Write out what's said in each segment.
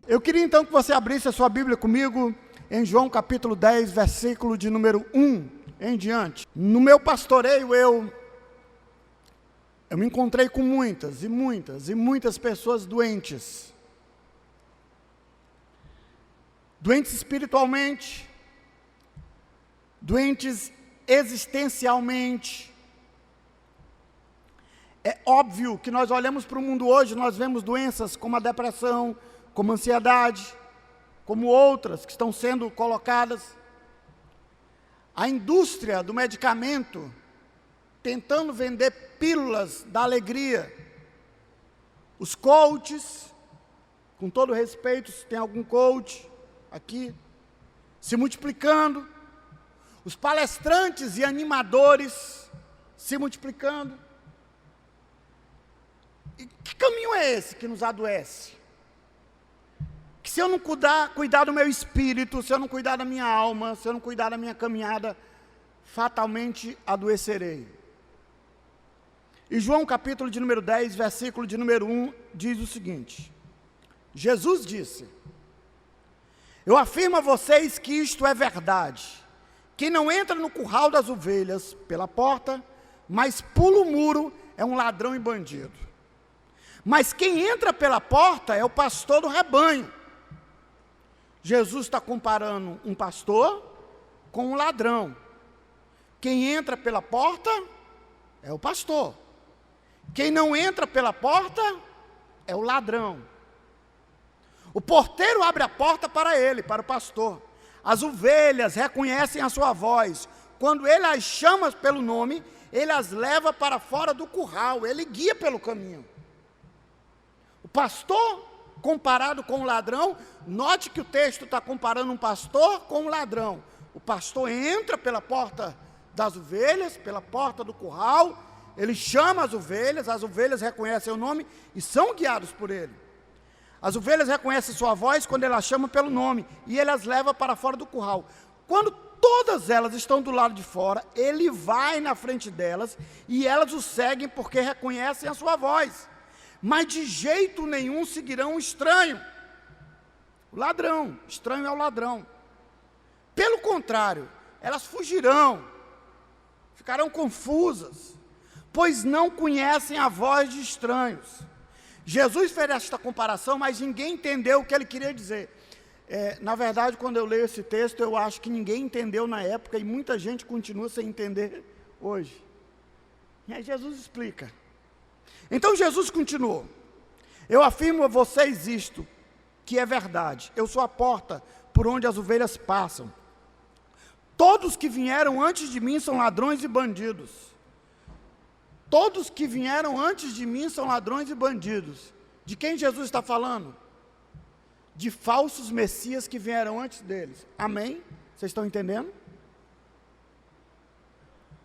Eu queria então que você abrisse a sua Bíblia comigo em João capítulo 10, versículo de número 1 em diante. No meu pastoreio eu me encontrei com muitas pessoas doentes. Doentes espiritualmente, doentes existencialmente. É óbvio que nós olhamos para o mundo hoje, nós vemos doenças como a depressão, como a ansiedade, como outras que estão sendo colocadas. A indústria do medicamento tentando vender pílulas da alegria. Os coaches, com todo respeito, se tem algum coach aqui, se multiplicando. Os palestrantes e animadores se multiplicando. E que caminho é esse que nos adoece? Que se eu não cuidar do meu espírito, se eu não cuidar da minha alma, se eu não cuidar da minha caminhada, fatalmente adoecerei. E João capítulo de número 10, versículo de número 1, diz o seguinte: Jesus disse: eu afirmo a vocês que isto é verdade. Quem não entra no curral das ovelhas pela porta, mas pula o muro, é um ladrão e bandido. Mas quem entra pela porta é o pastor do rebanho. Jesus está comparando um pastor com um ladrão. Quem entra pela porta é o pastor. Quem não entra pela porta é o ladrão. O porteiro abre a porta para ele, para o pastor. As ovelhas reconhecem a sua voz. Quando ele as chama pelo nome, ele as leva para fora do curral, ele guia pelo caminho. O pastor comparado com o ladrão, note que o texto está comparando um pastor com um ladrão. O pastor entra pela porta das ovelhas, pela porta do curral, ele chama as ovelhas reconhecem o nome e são guiados por ele. As ovelhas reconhecem sua voz quando ele as chama pelo nome e ele as leva para fora do curral. Quando todas elas estão do lado de fora, ele vai na frente delas e elas o seguem porque reconhecem a sua voz. Mas de jeito nenhum seguirão o estranho. O ladrão, estranho é o ladrão. Pelo contrário, elas fugirão, ficarão confusas, pois não conhecem a voz de estranhos. Jesus fez esta comparação, mas ninguém entendeu o que ele queria dizer. Na verdade, quando eu leio esse texto, eu acho que ninguém entendeu na época e muita gente continua sem entender hoje. E aí Jesus explica. Então Jesus continuou: eu afirmo a vocês isto, que é verdade. Eu sou a porta por onde as ovelhas passam. Todos que vieram antes de mim são ladrões e bandidos. Todos que vieram antes de mim são ladrões e bandidos. De quem Jesus está falando? De falsos messias que vieram antes deles. Amém? Vocês estão entendendo?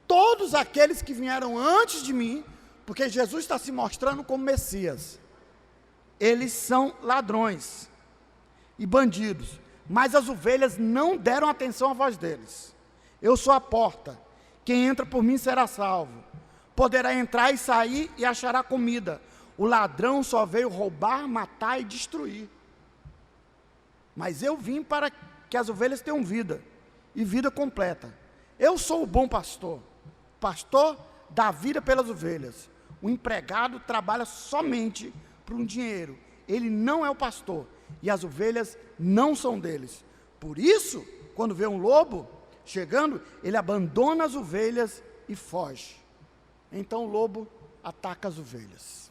Todos aqueles que vieram antes de mim, porque Jesus está se mostrando como Messias, eles são ladrões e bandidos, mas as ovelhas não deram atenção à voz deles. Eu sou a porta, quem entra por mim será salvo, poderá entrar e sair e achará comida. O ladrão só veio roubar, matar e destruir, mas eu vim para que as ovelhas tenham vida, e vida completa. Eu sou o bom pastor, pastor dá vida pelas ovelhas. O empregado trabalha somente por um dinheiro, ele não é o pastor, e as ovelhas não são deles. Por isso, quando vê um lobo chegando, ele abandona as ovelhas e foge. Então o lobo ataca as ovelhas.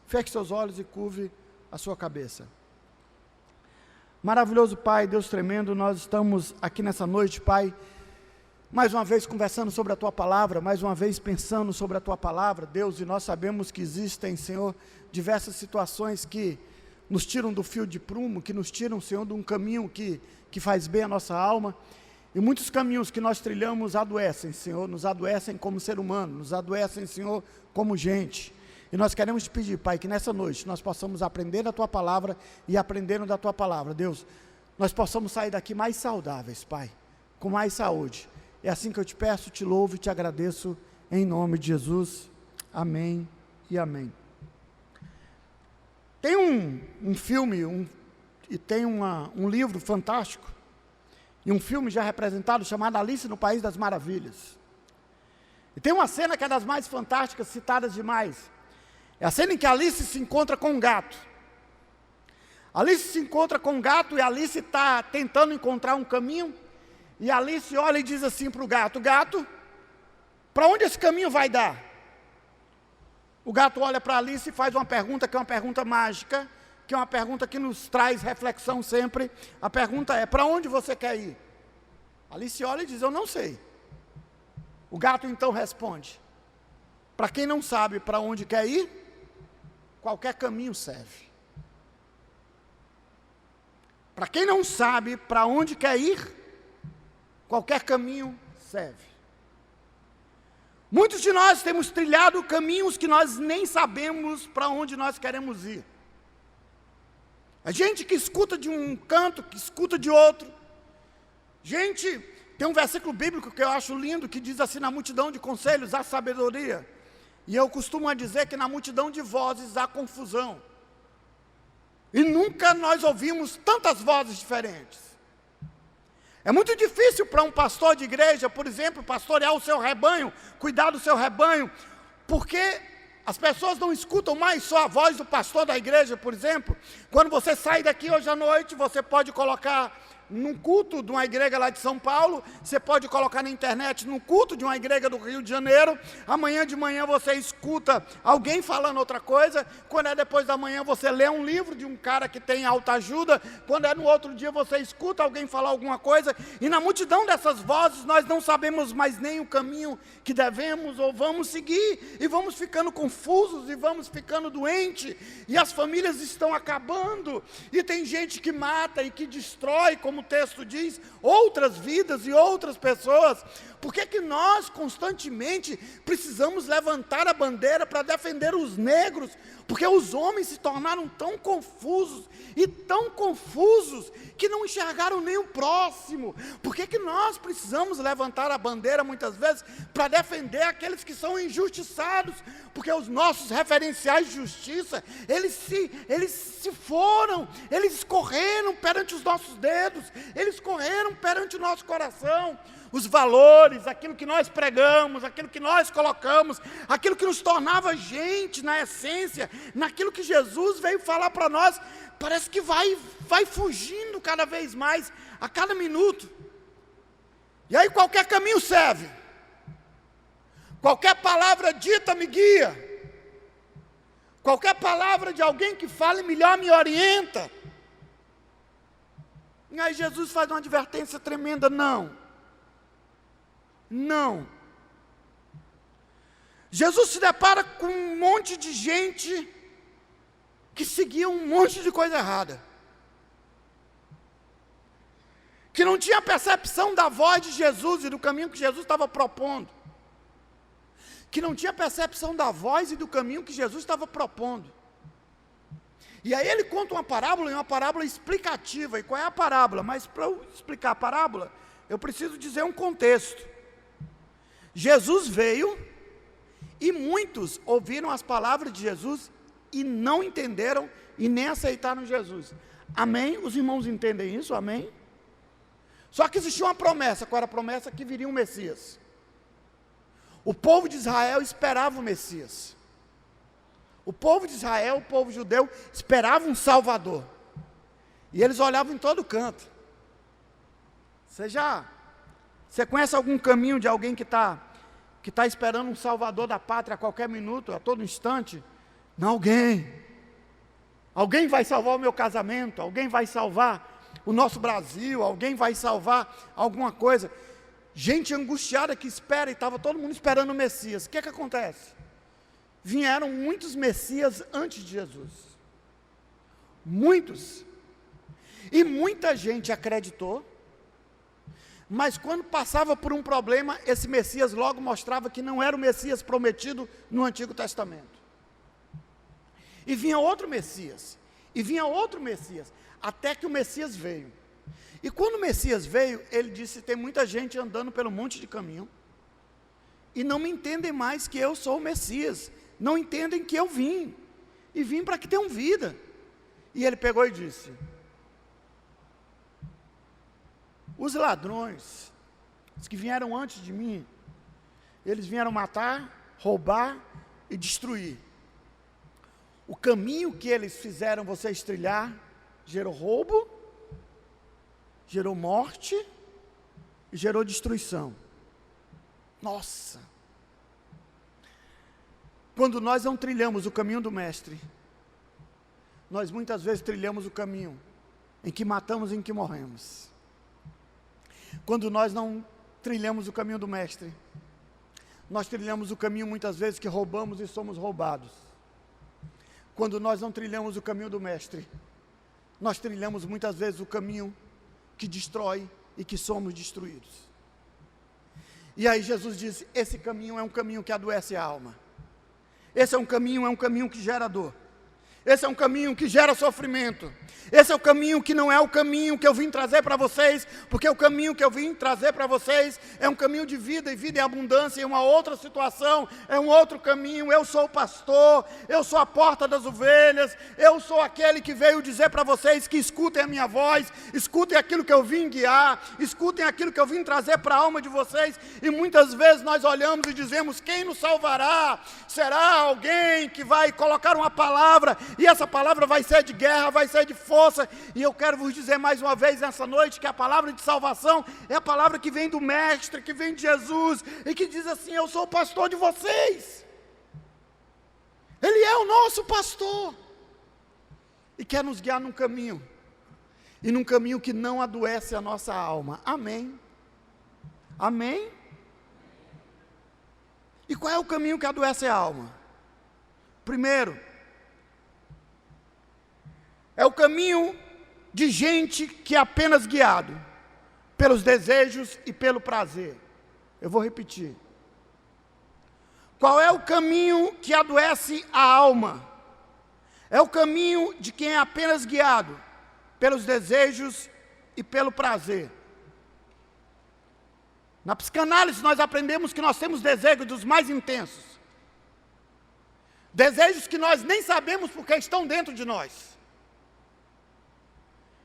Feche seus olhos e curve a sua cabeça. Maravilhoso Pai, Deus tremendo, nós estamos aqui nessa noite, Pai, mais uma vez conversando sobre a Tua Palavra, mais uma vez pensando sobre a Tua Palavra, Deus, e nós sabemos que existem, Senhor, diversas situações que nos tiram do fio de prumo, que nos tiram, Senhor, de um caminho que faz bem à nossa alma, e muitos caminhos que nós trilhamos adoecem, Senhor, nos adoecem como ser humano, nos adoecem, Senhor, como gente, e nós queremos te pedir, Pai, que nessa noite nós possamos aprender da Tua Palavra e aprendendo da Tua Palavra, Deus, nós possamos sair daqui mais saudáveis, Pai, com mais saúde. É assim que eu te peço, te louvo e te agradeço, em nome de Jesus, amém e amém. Tem um filme, e tem um livro fantástico, e um filme já representado, chamado Alice no País das Maravilhas. E tem uma cena que é das mais fantásticas, citadas demais. É a cena em que Alice se encontra com um gato. Alice se encontra com um gato e Alice está tentando encontrar um caminho. E Alice olha e diz assim para o gato: gato, para onde esse caminho vai dar? O gato olha para Alice e faz uma pergunta que é uma pergunta mágica, que é uma pergunta que nos traz reflexão sempre. A pergunta é: para onde você quer ir? Alice olha e diz: eu não sei. O gato então responde: para quem não sabe para onde quer ir, qualquer caminho serve. Para quem não sabe para onde quer ir, qualquer caminho serve. Muitos de nós temos trilhado caminhos que nós nem sabemos para onde nós queremos ir. A gente que escuta de um canto, que escuta de outro. Gente, tem um versículo bíblico que eu acho lindo, que diz assim: na multidão de conselhos há sabedoria. E eu costumo dizer que na multidão de vozes há confusão. E nunca nós ouvimos tantas vozes diferentes. É muito difícil para um pastor de igreja, por exemplo, pastorear o seu rebanho, cuidar do seu rebanho, porque as pessoas não escutam mais só a voz do pastor da igreja, por exemplo. Quando você sai daqui hoje à noite, você pode colocar num culto de uma igreja lá de São Paulo, você pode colocar na internet num culto de uma igreja do Rio de Janeiro. Amanhã de manhã você escuta alguém falando outra coisa. Quando é depois da manhã você lê um livro de um cara que tem autoajuda. Quando é no outro dia você escuta alguém falar alguma coisa. E na multidão dessas vozes nós não sabemos mais nem o caminho que devemos ou vamos seguir. E vamos ficando confusos e vamos ficando doentes. E as famílias estão acabando. E tem gente que mata e que destrói, como o texto diz, outras vidas e outras pessoas. Por que que nós constantemente precisamos levantar a bandeira para defender os negros? Porque os homens se tornaram tão confusos e tão confusos que não enxergaram nem o próximo. Por que que nós precisamos levantar a bandeira muitas vezes para defender aqueles que são injustiçados? Porque os nossos referenciais de justiça, eles se foram, eles escorreram perante os nossos dedos, eles escorreram perante o nosso coração. Os valores, aquilo que nós pregamos, aquilo que nós colocamos, aquilo que nos tornava gente na essência, naquilo que Jesus veio falar para nós, parece que vai fugindo cada vez mais, a cada minuto. E aí qualquer caminho serve, qualquer palavra dita me guia, qualquer palavra de alguém que fale melhor me orienta. E aí Jesus faz uma advertência tremenda: não. Jesus se depara com um monte de gente que seguia um monte de coisa errada, que não tinha percepção da voz de Jesus e do caminho que Jesus estava propondo, que não tinha percepção da voz e do caminho que Jesus estava propondo. E aí ele conta uma parábola, e uma parábola explicativa. E qual é a parábola? Mas para eu explicar a parábola, eu preciso dizer um contexto. Jesus veio e muitos ouviram as palavras de Jesus e não entenderam e nem aceitaram Jesus. Amém? Os irmãos entendem isso? Amém? Só que existia uma promessa. Qual era a promessa? Que viria um Messias. O povo de Israel esperava o Messias. O povo de Israel, o povo judeu, esperava um Salvador. E eles olhavam em todo canto. Você conhece algum caminho de alguém que está esperando um Salvador da pátria a qualquer minuto, a todo instante? Não, alguém vai salvar o meu casamento, alguém vai salvar o nosso Brasil, alguém vai salvar alguma coisa. Gente angustiada que espera, e estava todo mundo esperando o Messias. O que acontece? Vieram muitos Messias antes de Jesus, muitos, e muita gente acreditou. Mas quando passava por um problema, esse Messias logo mostrava que não era o Messias prometido no Antigo Testamento. E vinha outro Messias, até que o Messias veio. E quando o Messias veio, ele disse: tem muita gente andando pelo monte de caminho, e não me entendem mais que eu sou o Messias, não entendem que eu vim, e vim para que tenham vida. E ele pegou e disse: Os ladrões, os que vieram antes de mim, eles vieram matar, roubar e destruir. O caminho que eles fizeram vocês trilhar gerou roubo, gerou morte e gerou destruição. Nossa! Quando nós não trilhamos o caminho do Mestre, nós muitas vezes trilhamos o caminho em que matamos e em que morremos. Quando nós não trilhamos o caminho do Mestre, nós trilhamos o caminho muitas vezes que roubamos e somos roubados. Quando nós não trilhamos o caminho do Mestre, nós trilhamos muitas vezes o caminho que destrói e que somos destruídos. E aí Jesus diz, esse caminho é um caminho que adoece a alma. Esse é um caminho que gera dor. Esse é um caminho que gera sofrimento. Esse é o caminho que não é o caminho que eu vim trazer para vocês, porque o caminho que eu vim trazer para vocês é um caminho de vida e vida em abundância, em uma outra situação, é um outro caminho. Eu sou o pastor, eu sou a porta das ovelhas, eu sou aquele que veio dizer para vocês que escutem a minha voz, escutem aquilo que eu vim guiar, escutem aquilo que eu vim trazer para a alma de vocês. E muitas vezes nós olhamos e dizemos, quem nos salvará? Será alguém que vai colocar uma palavra, e essa palavra vai ser de guerra, vai ser de força. E eu quero vos dizer mais uma vez nessa noite, que a palavra de salvação é a palavra que vem do Mestre, que vem de Jesus, e que diz assim, eu sou o pastor de vocês. Ele é o nosso pastor, e quer nos guiar num caminho, e num caminho que não adoece a nossa alma. Amém? Amém? E qual é o caminho que adoece a alma? Primeiro, é o caminho de gente que é apenas guiado pelos desejos e pelo prazer. Eu vou repetir. Qual é o caminho que adoece a alma? É o caminho de quem é apenas guiado pelos desejos e pelo prazer. Na psicanálise nós aprendemos que nós temos desejos dos mais intensos. Desejos que nós nem sabemos porque estão dentro de nós.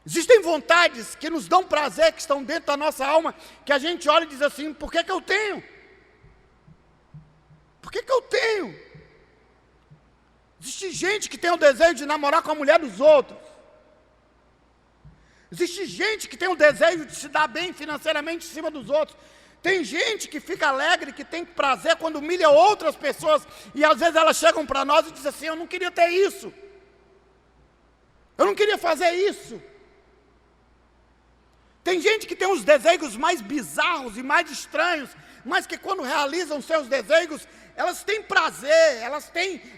Existem vontades que nos dão prazer, que estão dentro da nossa alma, que a gente olha e diz assim, por que eu tenho? Por que eu tenho? Existe gente que tem o desejo de namorar com a mulher dos outros. Existe gente que tem o desejo de se dar bem financeiramente em cima dos outros. Tem gente que fica alegre, que tem prazer quando humilha outras pessoas, e às vezes elas chegam para nós e dizem assim, eu não queria ter isso. Eu não queria fazer isso. Tem gente que tem os desejos mais bizarros e mais estranhos, mas que quando realizam seus desejos, elas têm prazer,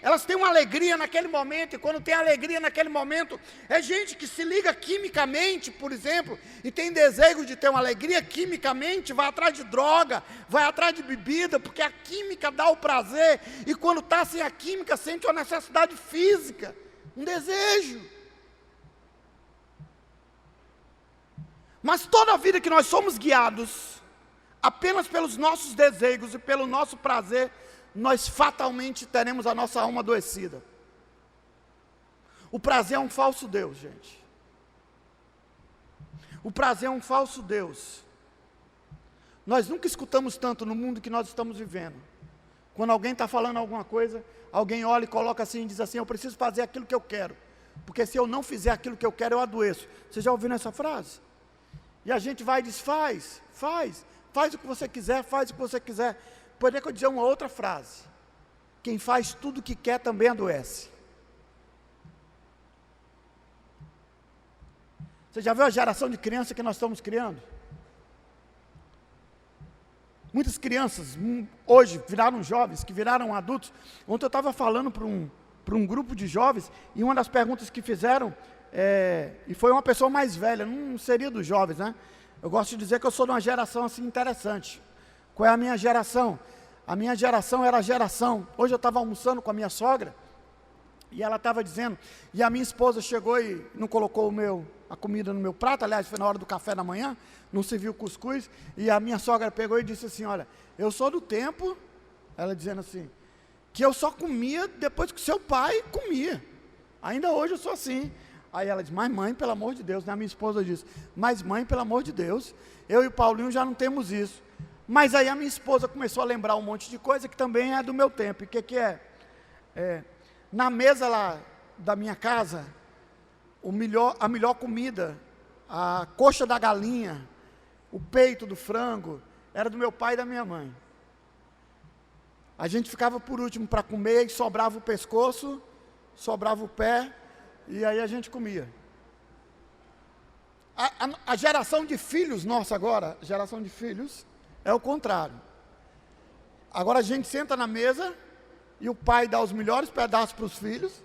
elas têm uma alegria naquele momento, e quando tem alegria naquele momento, é gente que se liga quimicamente, por exemplo, e tem desejo de ter uma alegria quimicamente, vai atrás de droga, vai atrás de bebida, porque a química dá o prazer, e quando está sem a química, sente uma necessidade física, um desejo. Mas toda a vida que nós somos guiados apenas pelos nossos desejos e pelo nosso prazer, nós fatalmente teremos a nossa alma adoecida. O prazer é um falso Deus, gente. O prazer é um falso Deus. Nós nunca escutamos tanto no mundo que nós estamos vivendo. Quando alguém está falando alguma coisa, alguém olha e coloca assim e diz assim, eu preciso fazer aquilo que eu quero, porque se eu não fizer aquilo que eu quero, eu adoeço. Você já ouviu essa frase? E a gente vai e diz, faz o que você quiser, faz o que você quiser. Poderia eu dizer uma outra frase, quem faz tudo o que quer também adoece. Você já viu a geração de criança que nós estamos criando? Muitas crianças, hoje, viraram jovens, que viraram adultos. Ontem eu estava falando para um grupo de jovens, e uma das perguntas que fizeram, e foi uma pessoa mais velha, não seria dos jovens, né? Eu gosto de dizer que eu sou de uma geração assim interessante. Qual é a minha geração? A minha geração era a geração. Hoje eu estava almoçando com a minha sogra, e ela estava dizendo, e a minha esposa chegou e não colocou a comida no meu prato, aliás, foi na hora do café da manhã, não serviu cuscuz, e a minha sogra pegou e disse assim, olha, eu sou do tempo, ela dizendo assim, que eu só comia depois que seu pai comia. Ainda hoje eu sou assim. Aí ela diz, mas mãe, pelo amor de Deus, né? A minha esposa diz, mas mãe, pelo amor de Deus, eu e o Paulinho já não temos isso. Mas aí a minha esposa começou a lembrar um monte de coisa que também é do meu tempo. E o que é? Na mesa lá da minha casa, a melhor comida, a coxa da galinha, o peito do frango, era do meu pai e da minha mãe. A gente ficava por último para comer e sobrava o pescoço, sobrava o pé, e aí a gente comia. A geração de filhos nossa agora, geração de filhos, é o contrário. Agora a gente senta na mesa e o pai dá os melhores pedaços para os filhos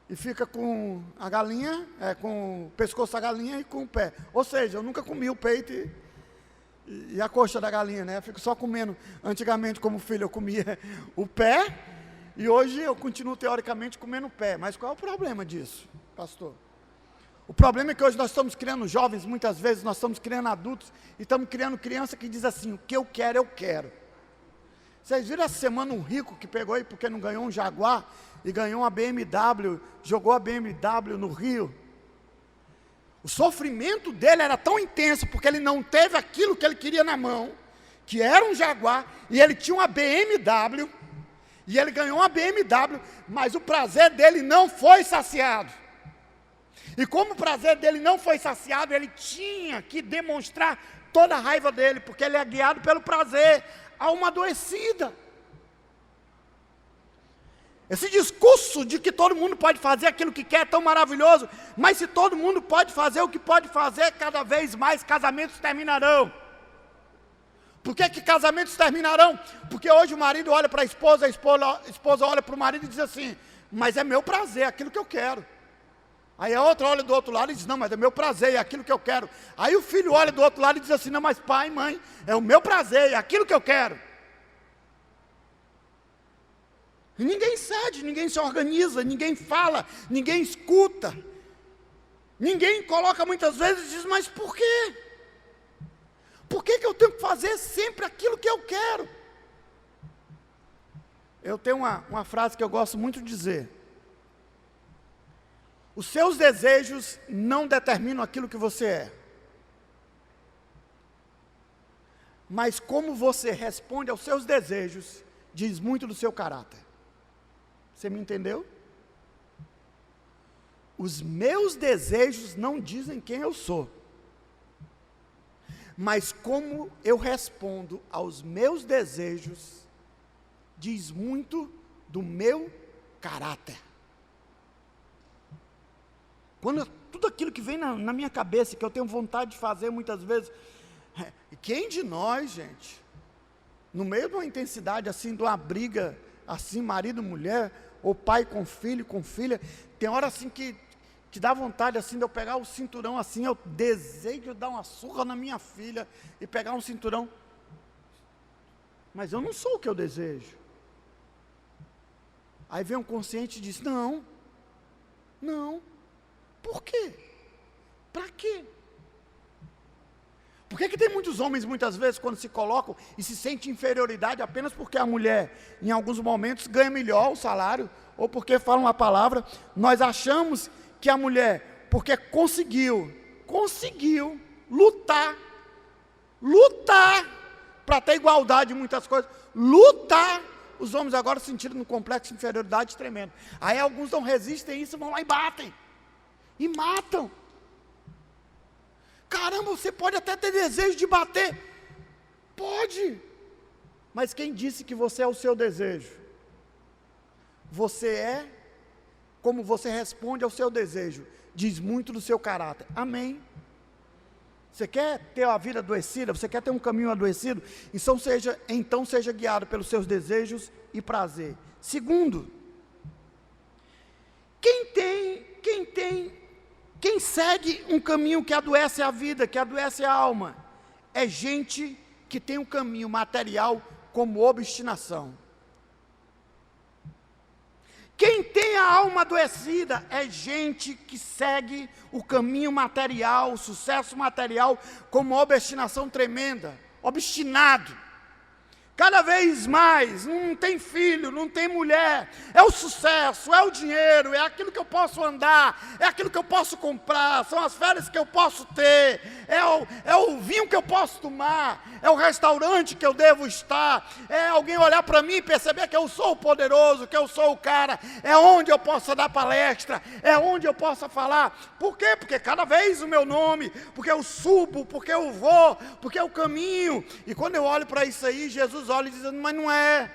e fica com a galinha, com o pescoço da galinha e com o pé. Ou seja, eu nunca comi o peito e a coxa da galinha, né? Eu fico só comendo. Antigamente, como filho, eu comia o pé e hoje eu continuo teoricamente comendo o pé. Mas qual é o problema disso, pastor? O problema é que hoje nós estamos criando jovens, muitas vezes nós estamos criando adultos e estamos criando criança que diz assim, o que eu quero, eu quero. Vocês viram essa semana um rico que pegou aí porque não ganhou um Jaguar e ganhou uma BMW, jogou a BMW no rio? O sofrimento dele era tão intenso porque ele não teve aquilo que ele queria na mão, que era um Jaguar, e ele tinha uma BMW, e ele ganhou uma BMW, mas o prazer dele não foi saciado. E como o prazer dele não foi saciado, ele tinha que demonstrar toda a raiva dele, porque ele é guiado pelo prazer, alma adoecida. Esse discurso de que todo mundo pode fazer aquilo que quer é tão maravilhoso, mas se todo mundo pode fazer o que pode fazer, cada vez mais casamentos terminarão. Por que casamentos terminarão? Porque hoje o marido olha para a esposa olha para o marido e diz assim, mas é meu prazer, é aquilo que eu quero. Aí a outra olha do outro lado e diz, não, mas é meu prazer, é aquilo que eu quero. Aí o filho olha do outro lado e diz assim, não, mas pai, mãe, é o meu prazer, é aquilo que eu quero. E ninguém cede, ninguém se organiza, ninguém fala, ninguém escuta. Ninguém coloca muitas vezes e diz, mas por quê? Por que eu tenho que fazer sempre aquilo que eu quero? Eu tenho uma frase que eu gosto muito de dizer. Os seus desejos não determinam aquilo que você é. Mas como você responde aos seus desejos, diz muito do seu caráter. Você me entendeu? Os meus desejos não dizem quem eu sou. Mas como eu respondo aos meus desejos, diz muito do meu caráter. Quando tudo aquilo que vem na minha cabeça, que eu tenho vontade de fazer muitas vezes, quem de nós, gente, no meio de uma intensidade assim, de uma briga, assim, marido, mulher, ou pai com filho, com filha, tem hora assim que dá vontade assim de eu pegar o cinturão assim, eu desejo dar uma surra na minha filha e pegar um cinturão, mas eu não sou o que eu desejo. Aí vem um consciente e diz, não, por quê? Para quê? Por que tem muitos homens, muitas vezes, quando se colocam e se sentem inferioridade apenas porque a mulher, em alguns momentos, ganha melhor o salário, ou porque fala uma palavra, nós achamos que a mulher, porque conseguiu lutar para ter igualdade em muitas coisas, os homens agora se sentiram num complexo de inferioridade tremendo. Aí alguns não resistem a isso, vão lá e batem, e matam. Caramba, você pode até ter desejo de bater. Pode. Mas quem disse que você é o seu desejo? Você é como você responde ao seu desejo. Diz muito do seu caráter. Amém. Você quer ter a vida adoecida? Você quer ter um caminho adoecido? Então seja guiado pelos seus desejos e prazer. Segundo, quem segue um caminho que adoece a vida, que adoece a alma, é gente que tem um caminho material como obstinação. Quem tem a alma adoecida é gente que segue o caminho material, o sucesso material, como obstinação tremenda, obstinado. cada vez mais, não tem filho, não tem mulher, é o sucesso, é o dinheiro, é aquilo que eu posso andar, é aquilo que eu posso comprar, são as férias que eu posso ter, é o vinho que eu posso tomar, é o restaurante que eu devo estar, é alguém olhar para mim e perceber que eu sou o poderoso, que eu sou o cara, é onde eu possa dar palestra, é onde eu possa falar. Por quê? Porque cada vez o meu nome, porque eu subo, porque eu vou, porque eu caminho. E quando eu olho para isso aí, Jesus olha e diz, mas não é.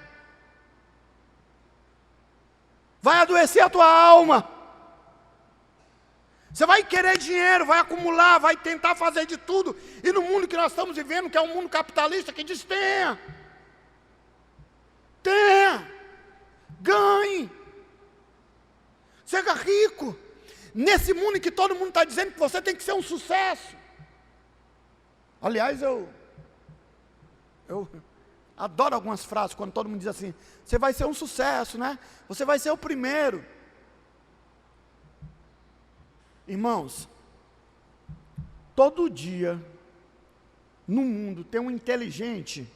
Vai adoecer a tua alma. Você vai querer dinheiro, vai acumular, vai tentar fazer de tudo. E no mundo que nós estamos vivendo, que é um mundo capitalista, que diz, tenha, ganhe, seja rico. Nesse mundo em que todo mundo está dizendo que você tem que ser um sucesso. Aliás, eu adoro algumas frases, quando todo mundo diz assim, você vai ser um sucesso, né? Você vai ser o primeiro. Irmãos, todo dia, no mundo, tem um inteligente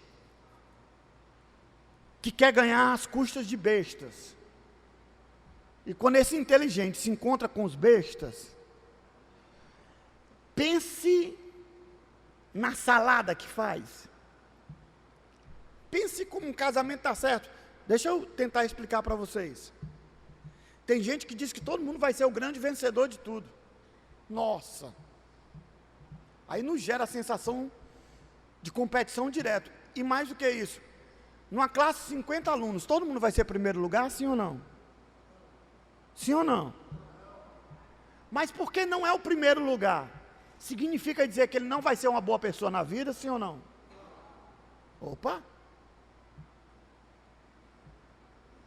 que quer ganhar às custas de bestas. E quando esse inteligente se encontra com os bestas, pense na salada que faz. Pense como um casamento está certo. Deixa eu tentar explicar para vocês. Tem gente que diz que todo mundo vai ser o grande vencedor de tudo. Nossa! Aí nos gera a sensação de competição direto. E mais do que isso, numa classe de 50 alunos, todo mundo vai ser primeiro lugar, sim ou não? Sim ou não? Mas por que não é o primeiro lugar? Significa dizer que ele não vai ser uma boa pessoa na vida, sim ou não? Opa!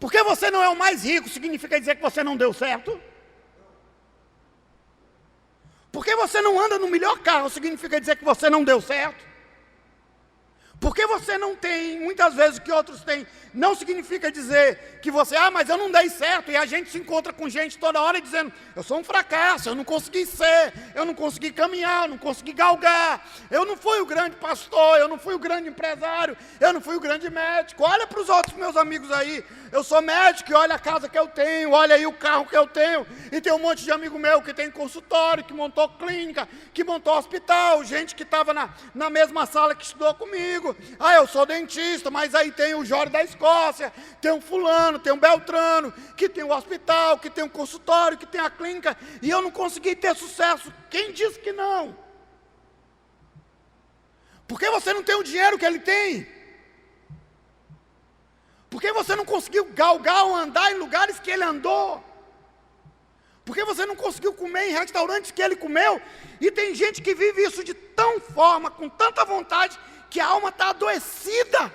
Porque você não é o mais rico, significa dizer que você não deu certo? Porque você não anda no melhor carro, significa dizer que você não deu certo? Porque você não tem, muitas vezes, o que outros têm, não significa dizer que você, mas eu não dei certo, e a gente se encontra com gente toda hora dizendo, eu sou um fracasso, eu não consegui ser, eu não consegui caminhar, eu não consegui galgar, eu não fui o grande pastor, eu não fui o grande empresário, eu não fui o grande médico. Olha para os outros meus amigos aí, eu sou médico, e olha a casa que eu tenho, olha aí o carro que eu tenho, e tem um monte de amigo meu que tem consultório, que montou clínica, que montou hospital, gente que estava na mesma sala que estudou comigo. Eu sou dentista, mas aí tem o Jorge da Escócia, tem um fulano, tem um Beltrano, que tem o hospital, que tem um consultório, que tem a clínica, e eu não consegui ter sucesso. Quem disse que não? Por que você não tem o dinheiro que ele tem? Por que você não conseguiu galgar ou andar em lugares que ele andou? Por que você não conseguiu comer em restaurantes que ele comeu? E tem gente que vive isso de tão forma, com tanta vontade, que a alma está adoecida.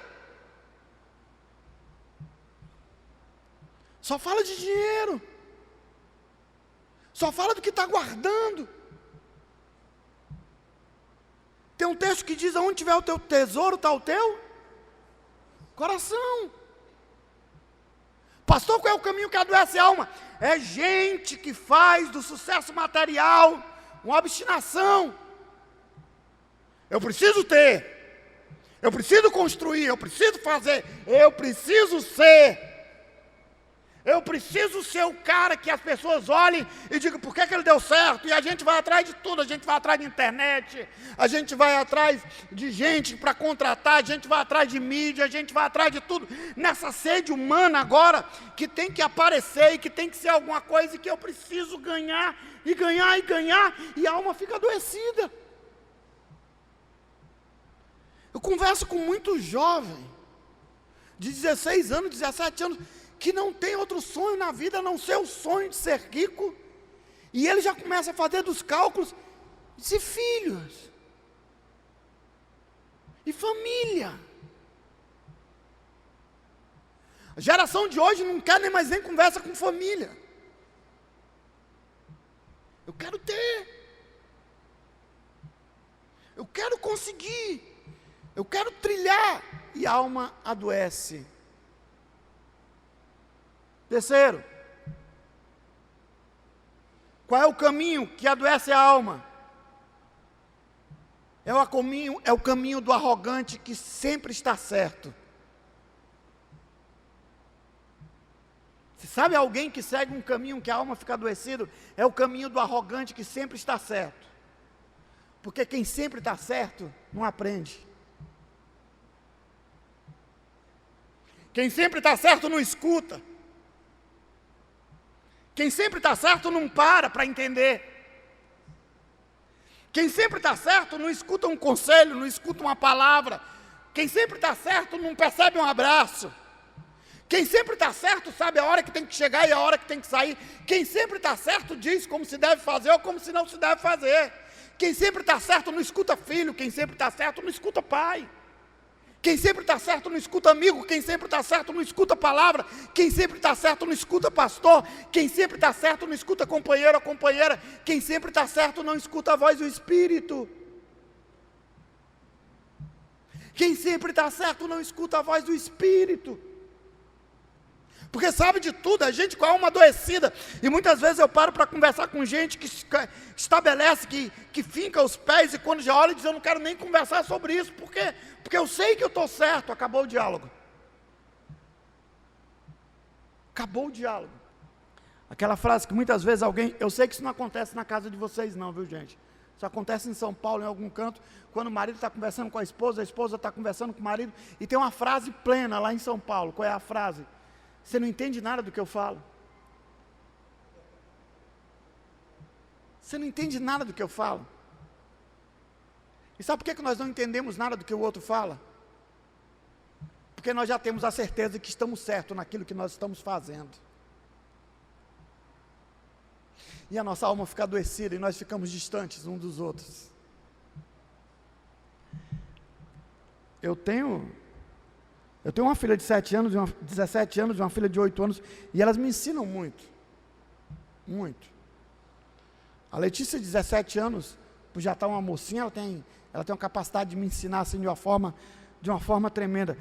Só fala de dinheiro. Só fala do que está guardando. Tem um texto que diz, aonde tiver o teu tesouro, está o teu coração. Pastor, qual é o caminho que adoece a alma? É gente que faz do sucesso material uma obstinação. Eu preciso ter. Eu preciso construir, eu preciso fazer, eu preciso ser. Eu preciso ser o cara que as pessoas olhem e digam, por que ele deu certo? E a gente vai atrás de tudo, a gente vai atrás de internet, a gente vai atrás de gente para contratar, a gente vai atrás de mídia, a gente vai atrás de tudo. Nessa sede humana agora, que tem que aparecer e que tem que ser alguma coisa e que eu preciso ganhar, e ganhar, e ganhar, e a alma fica adoecida. Eu converso com muito jovem, de 16 anos, 17 anos, que não tem outro sonho na vida a não ser o sonho de ser rico, e ele já começa a fazer dos cálculos de filhos, e família. A geração de hoje não quer nem mais nem conversa com família. Eu quero ter, eu quero conseguir, eu quero trilhar, e a alma adoece. Terceiro, qual é o caminho que adoece a alma? É o caminho do arrogante que sempre está certo. Sabe alguém que segue um caminho que a alma fica adoecida? É o caminho do arrogante que sempre está certo. Porque quem sempre está certo, não aprende. Quem sempre está certo, não escuta. Quem sempre está certo, não para entender. Quem sempre está certo, não escuta um conselho, não escuta uma palavra. Quem sempre está certo, não percebe um abraço. Quem sempre está certo, sabe a hora que tem que chegar e a hora que tem que sair. Quem sempre está certo, diz como se deve fazer ou como se não se deve fazer. Quem sempre está certo, não escuta filho. Quem sempre está certo, não escuta pai. Quem sempre está certo, não escuta amigo. Quem sempre está certo, não escuta palavra. Quem sempre está certo, não escuta pastor. Quem sempre está certo, não escuta companheiro ou companheira. Quem sempre está certo, não escuta a voz do Espírito. Quem sempre está certo, não escuta a voz do Espírito. Porque sabe de tudo, a gente com a alma adoecida. E muitas vezes eu paro para conversar com gente que estabelece, que finca os pés, e quando já olha diz, eu não quero nem conversar sobre isso. Por quê? Porque eu sei que eu estou certo. Acabou o diálogo. Acabou o diálogo. Aquela frase que muitas vezes alguém... Eu sei que isso não acontece na casa de vocês não, viu gente? Isso acontece em São Paulo, em algum canto, quando o marido está conversando com a esposa está conversando com o marido, e tem uma frase plena lá em São Paulo. Qual é a frase? Você não entende nada do que eu falo. Você não entende nada do que eu falo. E sabe por que nós não entendemos nada do que o outro fala? Porque nós já temos a certeza de que estamos certos naquilo que nós estamos fazendo. E a nossa alma fica adoecida e nós ficamos distantes uns dos outros. Eu tenho uma filha de 7 anos, 17 anos, e uma filha de 8 anos, e elas me ensinam muito. Muito. A Letícia, de 17 anos, por já estar uma mocinha, ela tem uma capacidade de me ensinar assim, de uma forma tremenda.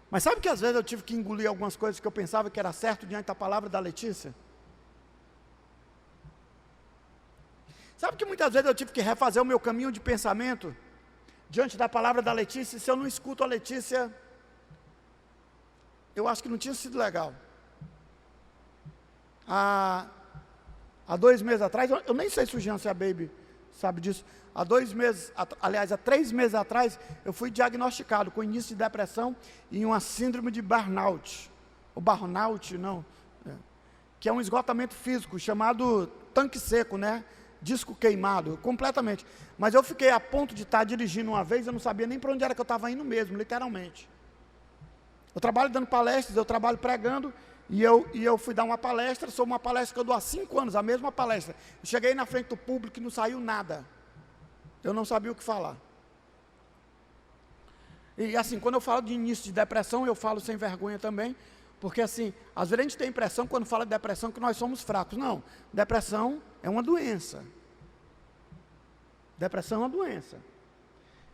Mas sabe que às vezes eu tive que engolir algumas coisas que eu pensava que era certo diante da palavra da Letícia? Sabe que muitas vezes eu tive que refazer o meu caminho de pensamento diante da palavra da Letícia? Se eu não escuto a Letícia, eu acho que não tinha sido legal. Há 2 meses atrás, eu nem sei se o Jean, se a Baby sabe disso. Há 3 meses atrás, eu fui diagnosticado com início de depressão e uma síndrome de burnout. O burnout, não. Que é um esgotamento físico, chamado tanque seco, né? Disco queimado, completamente. Mas eu fiquei a ponto de estar dirigindo uma vez, eu não sabia nem para onde era que eu estava indo mesmo, literalmente. Eu trabalho dando palestras, eu trabalho pregando, e eu fui dar uma palestra, sou uma palestra que eu dou há 5 anos, a mesma palestra. Eu cheguei na frente do público e não saiu nada. Eu não sabia o que falar. E assim, quando eu falo de início de depressão, eu falo sem vergonha também, porque assim, às vezes a gente tem a impressão, quando fala de depressão, que nós somos fracos. Não, depressão é uma doença. Depressão é uma doença.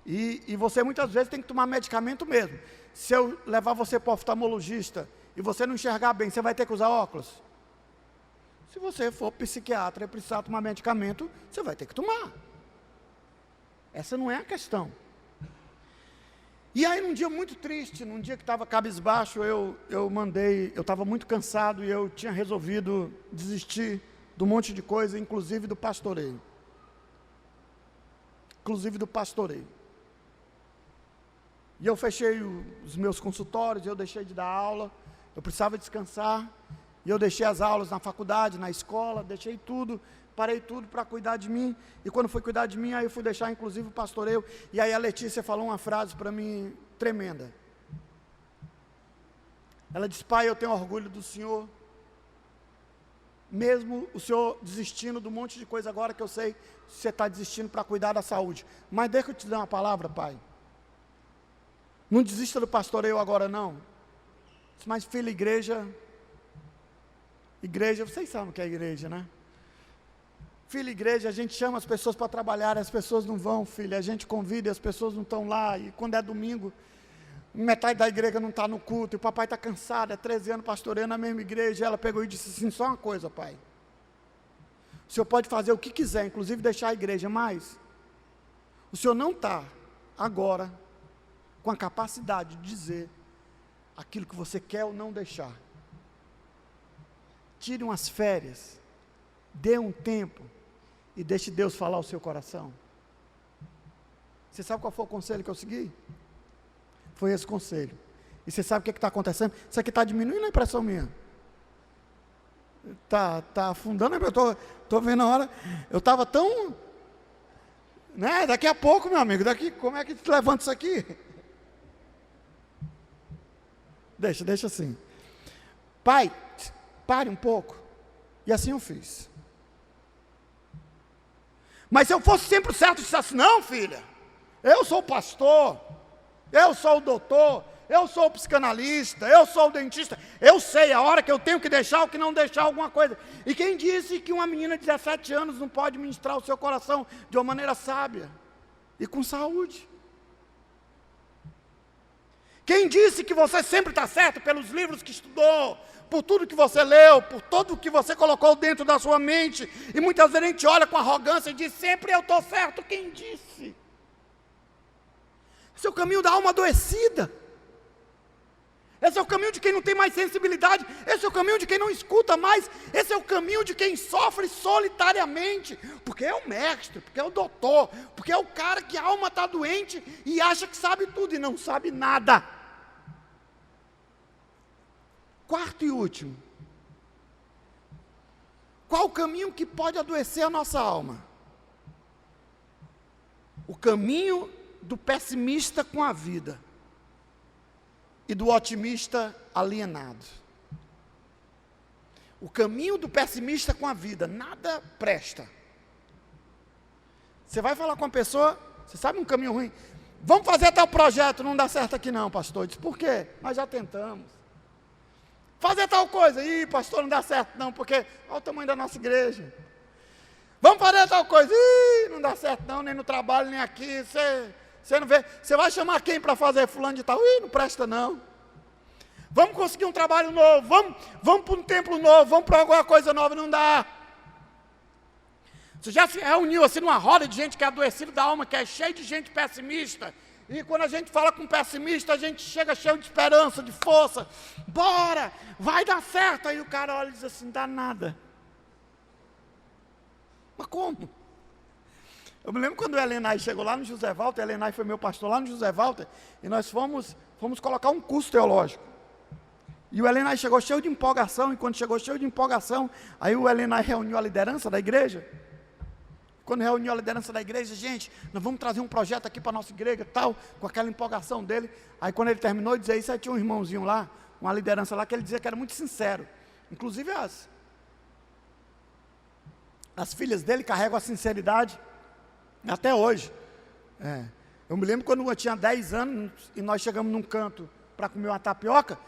E você muitas vezes tem que tomar medicamento mesmo. Se eu levar você para o oftalmologista e você não enxergar bem, você vai ter que usar óculos? Se você for psiquiatra e precisar tomar medicamento, você vai ter que tomar. Essa não é a questão. E aí num dia muito triste, num dia que estava cabisbaixo, eu estava muito cansado e eu tinha resolvido desistir de um monte de coisa, inclusive do pastoreio. E eu fechei os meus consultórios, eu deixei de dar aula, eu precisava descansar, e eu deixei as aulas na faculdade, na escola, deixei tudo, parei tudo para cuidar de mim, e quando fui cuidar de mim, aí eu fui deixar inclusive o pastoreio, e aí a Letícia falou uma frase para mim tremenda. Ela disse: pai, eu tenho orgulho do senhor, mesmo o senhor desistindo de um monte de coisa agora que eu sei, você está desistindo para cuidar da saúde, mas deixa eu te dar uma palavra, pai. Não desista do pastoreio agora não. Mas filho, igreja, vocês sabem o que é igreja, né? Filho, igreja, a gente chama as pessoas para trabalhar, as pessoas não vão, filho, a gente convida e as pessoas não estão lá, e quando é domingo, metade da igreja não está no culto, e o papai está cansado, 13 anos pastoreando na mesma igreja. Ela pegou e disse assim: só uma coisa, pai, o senhor pode fazer o que quiser, inclusive deixar a igreja, mas o senhor não está agora com a capacidade de dizer aquilo que você quer ou não deixar. tire umas férias, dê um tempo e deixe Deus falar ao seu coração. Você sabe qual foi o conselho que eu segui? Foi esse conselho. E você sabe o que está acontecendo? Isso aqui está diminuindo a impressão minha. Está afundando, eu estou vendo a hora. Eu estava tão... Né? Daqui a pouco, meu amigo, como é que te levanta isso aqui? Deixa assim. Pai, pare um pouco. E assim eu fiz. Mas se eu fosse sempre certo, eu dissesse, não, filha, eu sou o pastor, eu sou o doutor, eu sou o psicanalista, eu sou o dentista, eu sei a hora que eu tenho que deixar ou que não deixar alguma coisa. E quem disse que uma menina de 17 anos não pode ministrar o seu coração de uma maneira sábia e com saúde? Quem disse que você sempre está certo pelos livros que estudou, por tudo que você leu, por tudo que você colocou dentro da sua mente, e muitas vezes a gente olha com arrogância e diz, sempre eu estou certo? Quem disse? Esse é o caminho da alma adoecida. Esse é o caminho de quem não tem mais sensibilidade. Esse é o caminho de quem não escuta mais. Esse é o caminho de quem sofre solitariamente. Porque é o mestre, porque é o doutor, porque é o cara que a alma está doente e acha que sabe tudo e não sabe nada. Quarto e último. Qual o caminho que pode adoecer a nossa alma? O caminho do pessimista com a vida e do otimista alienado. O caminho do pessimista com a vida, nada presta. Você vai falar com uma pessoa, você sabe um caminho ruim? Vamos fazer tal projeto, não dá certo aqui não, pastor. Diz, por quê? Nós já tentamos. Fazer tal coisa, pastor, não dá certo não, porque olha o tamanho da nossa igreja. Vamos fazer tal coisa, não dá certo não, nem no trabalho, nem aqui, você não vê, você vai chamar quem para fazer fulano de tal? Não presta não. Vamos conseguir um trabalho novo, vamos para um templo novo, vamos para alguma coisa nova, não dá. Você já se reuniu assim numa roda de gente que é adoecido da alma, que é cheio de gente pessimista, e quando a gente fala com pessimista, a gente chega cheio de esperança, de força, bora, vai dar certo, aí o cara olha e diz assim, dá nada. Mas como? Eu me lembro quando o Elenay chegou lá no José Walter, o Elenay foi meu pastor lá no José Walter, e nós fomos colocar um curso teológico. E o Elenay chegou cheio de empolgação, e quando chegou cheio de empolgação, aí o Elenay reuniu a liderança da igreja. Quando reuniu a liderança da igreja, gente, nós vamos trazer um projeto aqui para a nossa igreja, tal, com aquela empolgação dele. Aí quando ele terminou de dizer isso, aí tinha um irmãozinho lá, uma liderança lá, que ele dizia que era muito sincero. Inclusive as filhas dele carregam a sinceridade até hoje. Eu me lembro quando eu tinha 10 anos e nós chegamos num canto para comer uma tapioca,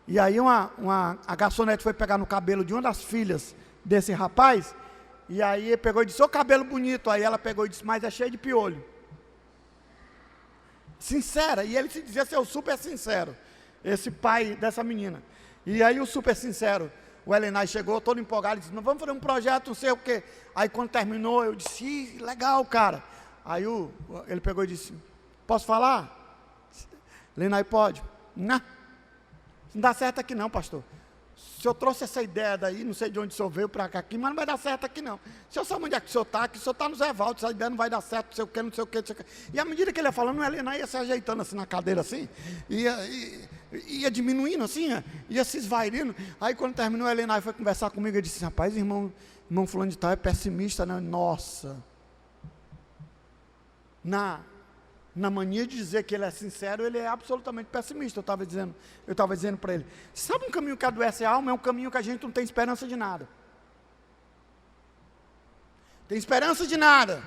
e aí a garçonete foi pegar no cabelo de uma das filhas desse rapaz, e aí ele pegou e disse, ô cabelo bonito, aí ela pegou e disse, mas é cheio de piolho. Sincera, e ele se dizia ser o super sincero, esse pai dessa menina. E aí o super sincero, o Elenay chegou todo empolgado e disse, nós vamos fazer um projeto, não sei o quê. Aí quando terminou, eu disse, legal, cara. Aí ele pegou e disse, posso falar? Elenay, pode. Não dá certo aqui não, pastor. O senhor trouxe essa ideia daí, não sei de onde o senhor veio para cá aqui, mas não vai dar certo aqui não. O senhor sabe onde é que o senhor está? Que o senhor está no Zé Walter, essa ideia não vai dar certo, não sei o que, não sei o que, não sei o que. E à medida que ele ia falando, o Elenay ia se ajeitando assim na cadeira assim, ia diminuindo assim, ia se esvairindo. Aí quando terminou, o Elenay foi conversar comigo e disse, rapaz, irmão fulano de tal é pessimista, né? Nossa. Na mania de dizer que ele é sincero, ele é absolutamente pessimista. Eu estava dizendo para ele, sabe um caminho que adoece a alma? É um caminho que a gente não tem esperança de nada. Tem esperança de nada.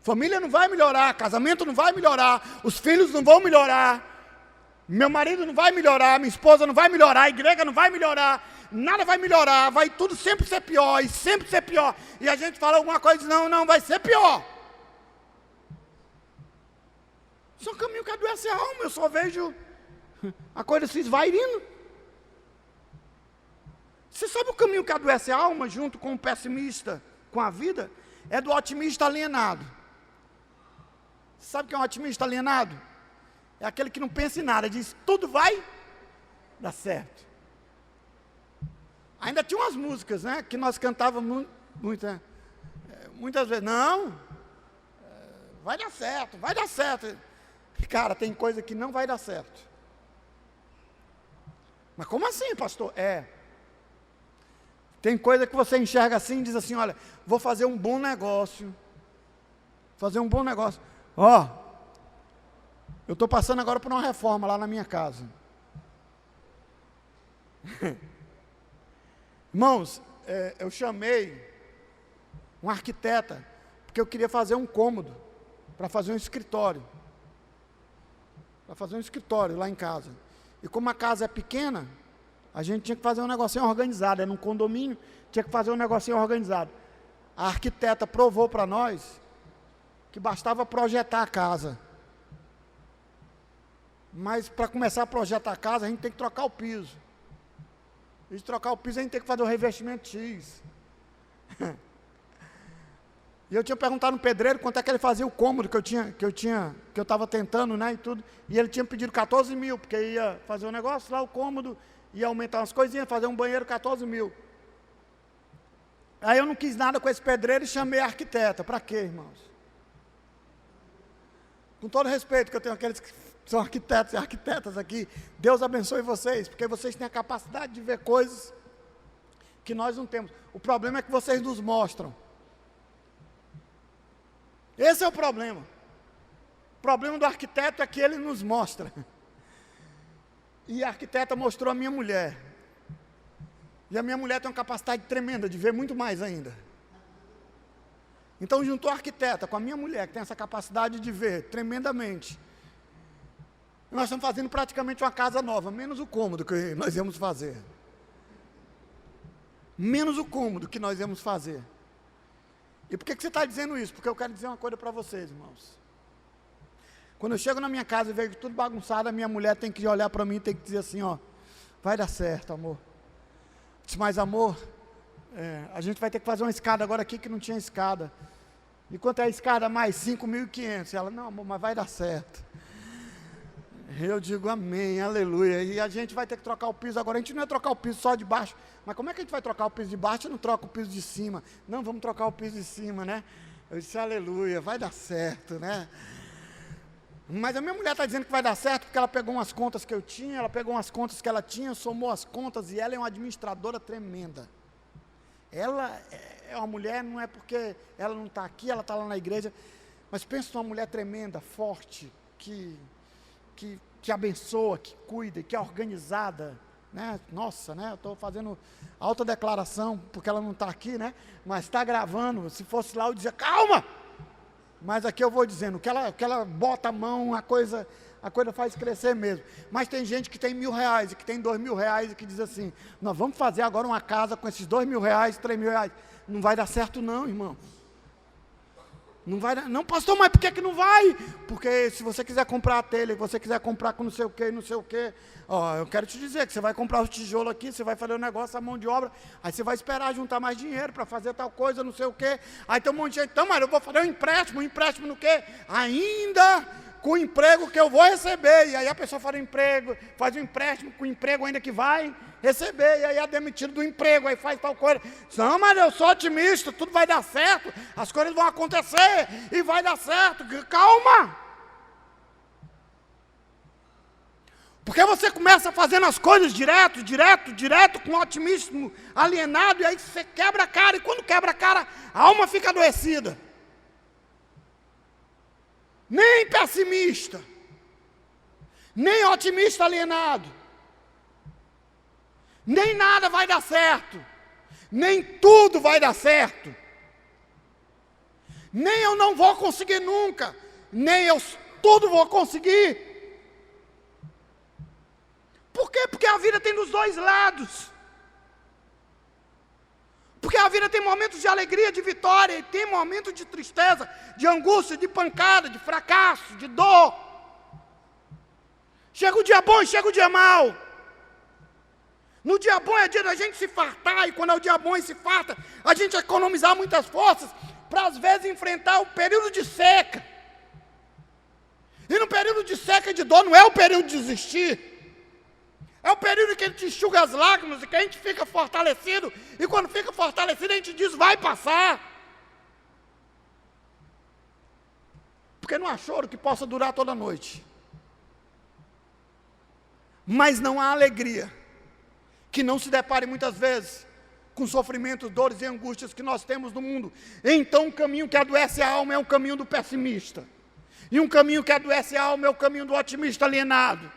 Família não vai melhorar, casamento não vai melhorar, os filhos não vão melhorar, meu marido não vai melhorar, minha esposa não vai melhorar, a igreja não vai melhorar, nada vai melhorar, vai tudo sempre ser pior, e sempre ser pior. E a gente fala alguma coisa e diz, não, vai ser pior. Isso é um caminho que adoece a alma, eu só vejo a coisa se esvairindo. Você sabe o caminho que adoece a alma, junto com o pessimista, com a vida? É do otimista alienado. Você sabe o que é um otimista alienado? É aquele que não pensa em nada, diz, tudo vai dar certo. Ainda tinha umas músicas, né, que nós cantávamos muitas vezes. Não, vai dar certo, vai dar certo. Cara, tem coisa que não vai dar certo. Mas como assim, pastor? Tem coisa que você enxerga assim e diz assim, olha, vou fazer um bom negócio. Eu estou passando agora por uma reforma lá na minha casa. Irmãos, eu chamei uma arquiteta, porque eu queria fazer um cômodo, para fazer um escritório. Lá em casa. E como a casa é pequena, a gente tinha que fazer um negocinho organizado. Era num condomínio, tinha que fazer um negocinho organizado. A arquiteta provou para nós que bastava projetar a casa. Mas para começar a projetar a casa, a gente tem que trocar o piso. E de trocar o piso, a gente tem que fazer o revestimento X. E eu tinha perguntado no pedreiro quanto é que ele fazia o cômodo que eu estava tentando, né, e tudo. E ele tinha pedido 14 mil, porque ia fazer um negócio lá, o cômodo, ia aumentar umas coisinhas, fazer um banheiro, 14 mil. Aí eu não quis nada com esse pedreiro e chamei a arquiteta. Para quê, irmãos? Com todo respeito que eu tenho aqueles que são arquitetos e arquitetas aqui, Deus abençoe vocês, porque vocês têm a capacidade de ver coisas que nós não temos. O problema é que vocês nos mostram. Esse é o problema. O problema do arquiteto é que ele nos mostra. E a arquiteta mostrou a minha mulher. E a minha mulher tem uma capacidade tremenda de ver muito mais ainda. Então juntou a arquiteta com a minha mulher, que tem essa capacidade de ver tremendamente. Nós estamos fazendo praticamente uma casa nova, menos o cômodo que nós íamos fazer. E por que você está dizendo isso? Porque eu quero dizer uma coisa para vocês, irmãos. Quando eu chego na minha casa e vejo tudo bagunçado, a minha mulher tem que olhar para mim e tem que dizer assim, ó, vai dar certo, amor. Mas amor, a gente vai ter que fazer uma escada agora aqui que não tinha escada. E quanto é a escada? Mais 5.500. Ela, não amor, mas vai dar certo. Eu digo amém, aleluia. E a gente vai ter que trocar o piso agora. A gente não ia trocar o piso só de baixo. Mas como é que a gente vai trocar o piso de baixo e não troca o piso de cima? Não, vamos trocar o piso de cima, né? Eu disse aleluia, vai dar certo, né? Mas a minha mulher está dizendo que vai dar certo porque ela pegou umas contas que eu tinha, ela pegou umas contas que ela tinha, somou as contas e ela é uma administradora tremenda. Ela é uma mulher, não é porque ela não está aqui, ela está lá na igreja, mas pensa numa mulher tremenda, forte, que abençoa, que cuida, que é organizada, né? Nossa, né? Eu estou fazendo alta declaração, porque ela não está aqui, né? Mas está gravando, se fosse lá eu dizia, calma! Mas aqui eu vou dizendo, que ela bota a mão, a coisa faz crescer mesmo. Mas tem gente que tem R$1.000, e que tem R$2.000, e que diz assim, nós vamos fazer agora uma casa com esses R$2.000, R$3.000. Não vai dar certo não, irmão. Não vai dar, não pastor, mas por que não vai? Porque se você quiser comprar a telha, se você quiser comprar com não sei o que, ó, eu quero te dizer que você vai comprar os tijolos aqui, você vai fazer o negócio, a mão de obra, aí você vai esperar juntar mais dinheiro para fazer tal coisa, não sei o que, aí tem um monte de gente, então, mas eu vou fazer um empréstimo no quê? Ainda com o emprego que eu vou receber, e aí a pessoa faz um empréstimo com o emprego ainda que vai receber, e aí é demitido do emprego, aí faz tal coisa. Não, mas eu sou otimista, tudo vai dar certo, as coisas vão acontecer, e vai dar certo, calma! Porque você começa fazendo as coisas direto, com um otimismo alienado, e aí você quebra a cara, e quando quebra a cara, a alma fica adoecida. Nem pessimista, nem otimista alienado, nem nada vai dar certo, nem tudo vai dar certo, nem eu não vou conseguir nunca, nem eu tudo vou conseguir. Por quê? Porque a vida tem dos dois lados. Porque a vida tem momentos de alegria, de vitória, e tem momentos de tristeza, de angústia, de pancada, de fracasso, de dor. Chega o dia bom e chega o dia mau. No dia bom é dia da gente se fartar, e quando é o dia bom e se farta, a gente economizar muitas forças, para às vezes enfrentar o período de seca. E no período de seca e de dor não é o período de desistir. É o período em que Ele te enxuga as lágrimas e que a gente fica fortalecido. E quando fica fortalecido, a gente diz, vai passar. Porque não há choro que possa durar toda a noite. Mas não há alegria que não se depare muitas vezes com sofrimentos, dores e angústias que nós temos no mundo. Então o caminho que adoece a alma é o caminho do pessimista. E um caminho que adoece a alma é o caminho do otimista alienado.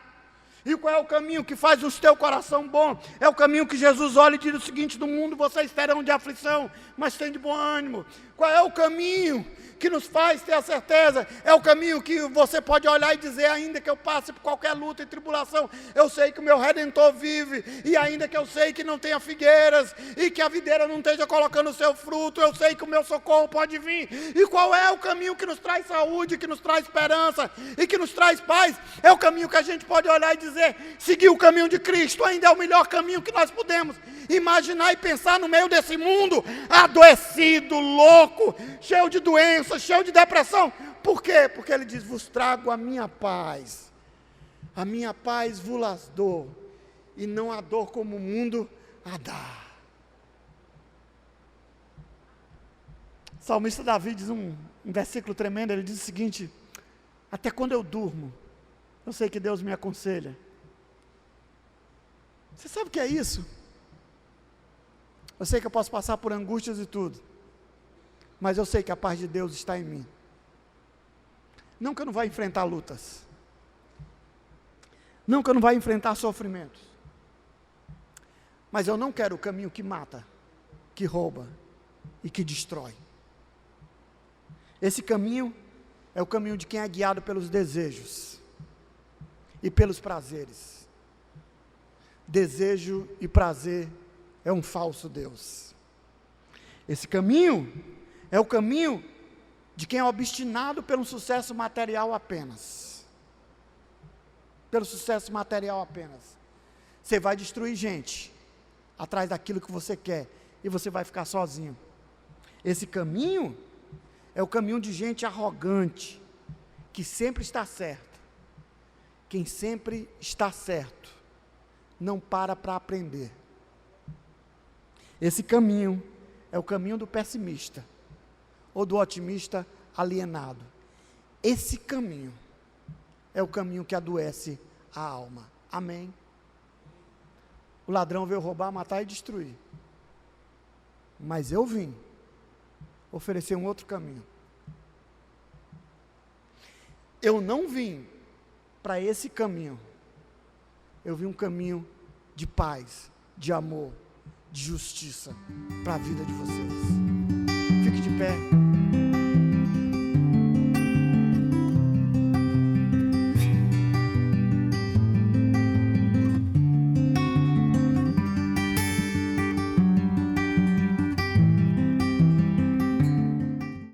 E qual é o caminho que faz o teu coração bom? É o caminho que Jesus olha e diz o seguinte: no mundo vocês terão de aflição, mas tem de bom ânimo. Qual é o caminho que nos faz ter a certeza? É o caminho que você pode olhar e dizer, ainda que eu passe por qualquer luta e tribulação, eu sei que o meu Redentor vive, e ainda que eu sei que não tenha figueiras, e que a videira não esteja colocando o seu fruto, eu sei que o meu socorro pode vir. E qual é o caminho que nos traz saúde, que nos traz esperança, e que nos traz paz? É o caminho que a gente pode olhar e dizer, seguir o caminho de Cristo ainda é o melhor caminho que nós podemos imaginar e pensar no meio desse mundo, adoecido, louco, cheio de doenças, cheio de depressão. Por quê? Porque Ele diz, vos trago a minha paz vos dou, e não a dor como o mundo a dá. O salmista Davi diz um versículo tremendo, ele diz o seguinte: até quando eu durmo, eu sei que Deus me aconselha. Você sabe o que é isso? Eu sei que eu posso passar por angústias e tudo, mas eu sei que a paz de Deus está em mim. Não que eu não vá enfrentar lutas, não que eu não vá enfrentar sofrimentos, mas eu não quero o caminho que mata, que rouba e que destrói. Esse caminho é o caminho de quem é guiado pelos desejos e pelos prazeres. Desejo e prazer é um falso Deus. Esse caminho é o caminho de quem é obstinado pelo sucesso material apenas. Pelo sucesso material apenas. Você vai destruir gente atrás daquilo que você quer e você vai ficar sozinho. Esse caminho é o caminho de gente arrogante, que sempre está certo. Quem sempre está certo não para aprender. Esse caminho é o caminho do pessimista ou do otimista alienado. Esse caminho é o caminho que adoece a alma. Amém? O ladrão veio roubar, matar e destruir. Mas eu vim oferecer um outro caminho. Eu não vim para esse caminho. Eu vim um caminho de paz, de amor, de justiça para a vida de vocês. Fique de pé.